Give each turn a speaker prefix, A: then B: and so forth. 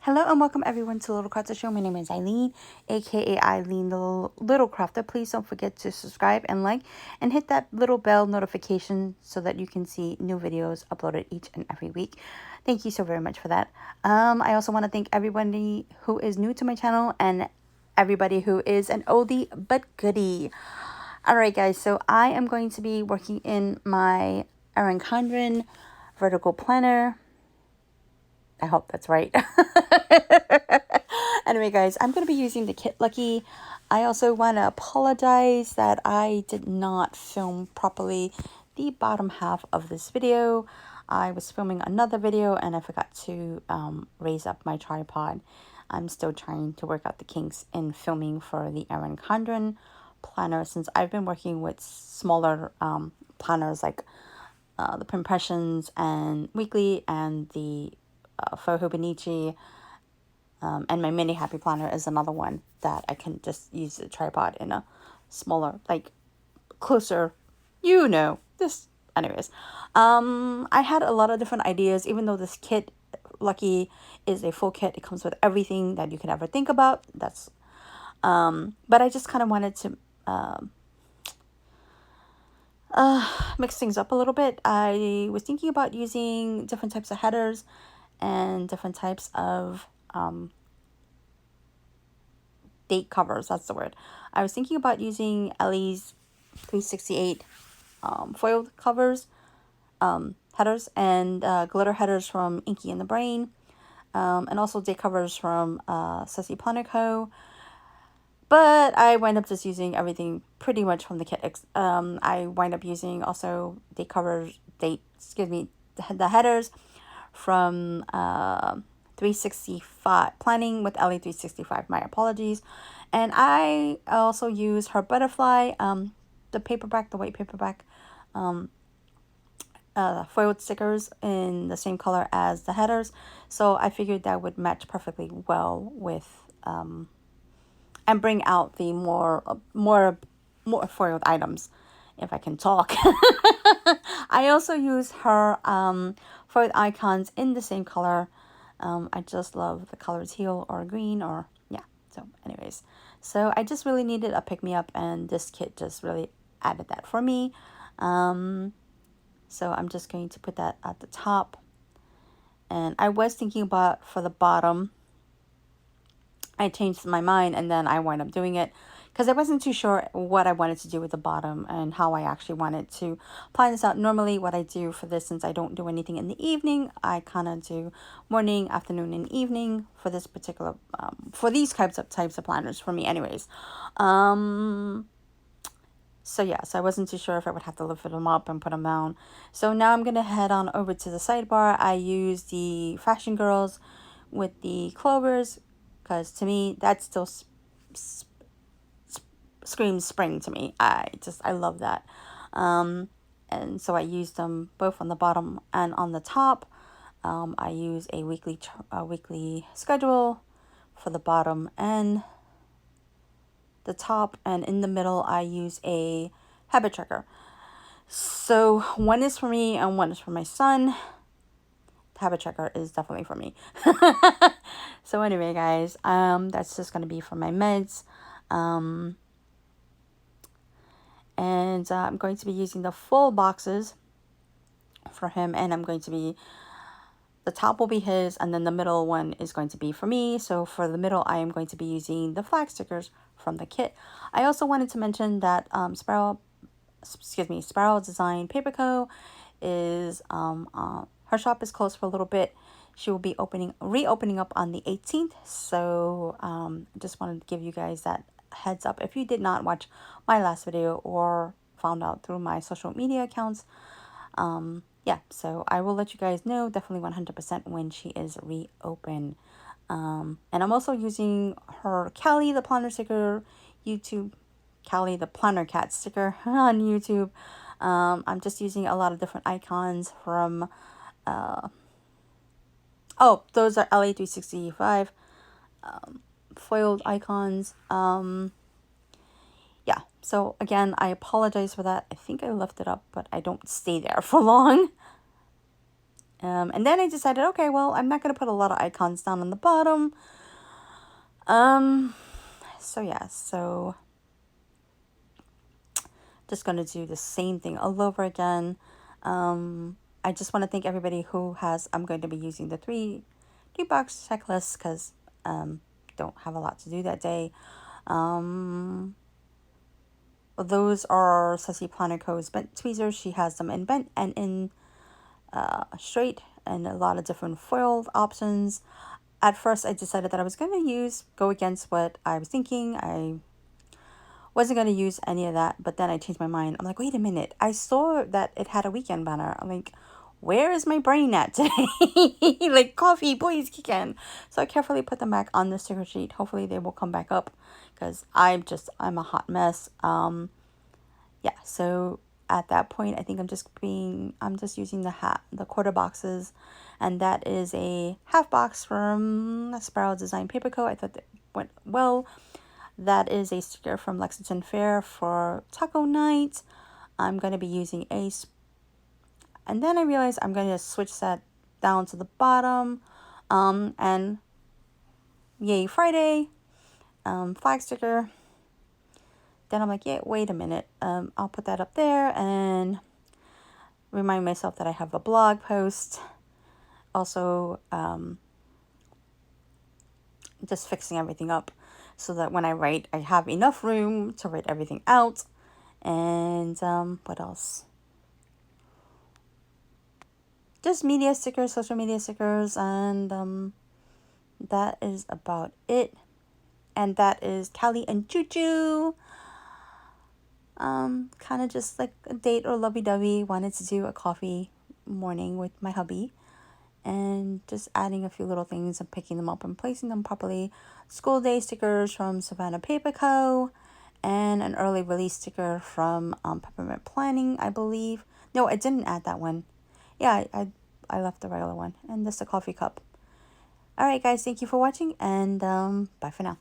A: Hello and welcome everyone to Little Crafter Show. My name is Eileen, aka Eileen the Little Crafter. Please don't forget to subscribe and like and hit that little bell notification so that you can see new videos uploaded each and every week. Thank you so very much for that. I also want to thank everybody who is new to my channel and everybody who is an oldie but goodie. Alright guys, so I am going to be working in my Erin Condren vertical planner. I hope that's right. Anyway, guys, I'm going to be using the Kit Lucky. I also want to apologize that I did not film properly the bottom half of this video. I was filming another video and I forgot to raise up my tripod. I'm still trying to work out the kinks in filming for the Erin Condren planner since I've been working with smaller planners like the Impressions and Weekly and the for Hobonichi, and my mini happy planner is another one that I can just use the tripod in a smaller, like closer, this anyways. I had a lot of different ideas, even though this kit Lucky is a full kit. It comes with everything that you could ever think about. That's but I just kind of wanted to mix things up a little bit. I was thinking about using different types of headers and different types of date covers. That's the word. I was thinking about using Ellie's 368 foiled covers, headers, and glitter headers from Inky and the Brain, and also date covers from Sussy Planner Co. But I wind up just using everything pretty much from the kit. I wind up using also date covers, the headers from 365 planning with Ellie 365. My apologies. And I also use her butterfly, the paperback, the white paperback, foiled stickers in the same color as the headers. So I figured that would match perfectly well with and bring out the more foiled items, if I can talk. I also use her foiled icons in the same color. I just love the color teal or green or yeah. So anyways, so I just really needed a pick-me-up and this kit just really added that for me. So I'm just going to put that at the top. And I was thinking about for the bottom, I changed my mind and then I wound up doing it because I wasn't too sure what I wanted to do with the bottom and how I actually wanted to plan this out. Normally what I do for this, since I don't do anything in the evening, I kind of do morning, afternoon, and evening for this particular, for these types of planners for me anyways. So yeah, so I wasn't too sure if I would have to lift them up and put them down. So now I'm going to head on over to the sidebar. I use the Fashion Girls with the clovers because to me, that still screams spring to me. I love that. And so I use them both on the bottom and on the top. I use a weekly schedule for the bottom and the top, and in the middle I use a habit tracker. So one is for me and one is for my son. The habit tracker is definitely for me. So anyway, guys, that's just gonna be for my meds. And I'm going to be using the full boxes for him, and I'm going to be, the top will be his, and then the middle one is going to be for me. So for the middle, I am going to be using the flag stickers from the kit. I also wanted to mention that Spiral Design Paper Co. is, her shop is closed for a little bit. She will be reopening up on the 18th. So just wanted to give you guys that heads up. If you did not watch my last video or found out through my social media accounts, yeah, so I will let you guys know definitely 100% when she is reopened. And I'm also using her Callie the Planner sticker, Callie the Planner Cat sticker on YouTube. I'm just using a lot of different icons from those are LA365 foiled icons. Yeah, so again, I apologize for that. I think I left it up, but I don't stay there for long. And then I decided, okay, well, I'm not going to put a lot of icons down on the bottom. So yeah, so just going to do the same thing all over again. I just want to thank everybody who has, I'm going to be using the three box checklist because don't have a lot to do that day. Those are Ceci Planico's bent tweezers. She has them in bent and in straight, and a lot of different foiled options. At first, I decided that I was going to go against what I was thinking. I wasn't going to use any of that, but then I changed my mind. I'm like, wait a minute. I saw that it had a weekend banner. I'm like, where is my brain at today? Like, coffee, please kick in. So I carefully put them back on the sticker sheet. Hopefully they will come back up because I'm a hot mess. Yeah, so at that point, I think I'm just using the quarter boxes, and that is a half box from Spiral Design Paper Co. I thought that went well. That is a sticker from Lexington Fair for taco night. I'm going to be using and then I realized I'm going to switch that down to the bottom, and yay Friday, flag sticker. Then I'm like, yeah, wait a minute. I'll put that up there and remind myself that I have a blog post. Also, just fixing everything up so that when I write, I have enough room to write everything out. And what else? Just media stickers, social media stickers, and that is about it. And that is Callie and Choo Choo. Kind of just like a date or lovey-dovey. Wanted to do a coffee morning with my hubby, and just adding a few little things and picking them up and placing them properly. School day stickers from Savannah Paper Co. and an early release sticker from Peppermint Planning, I believe. No, I didn't add that one. Yeah, I left the regular one, and just a coffee cup. All right, guys, thank you for watching, and bye for now.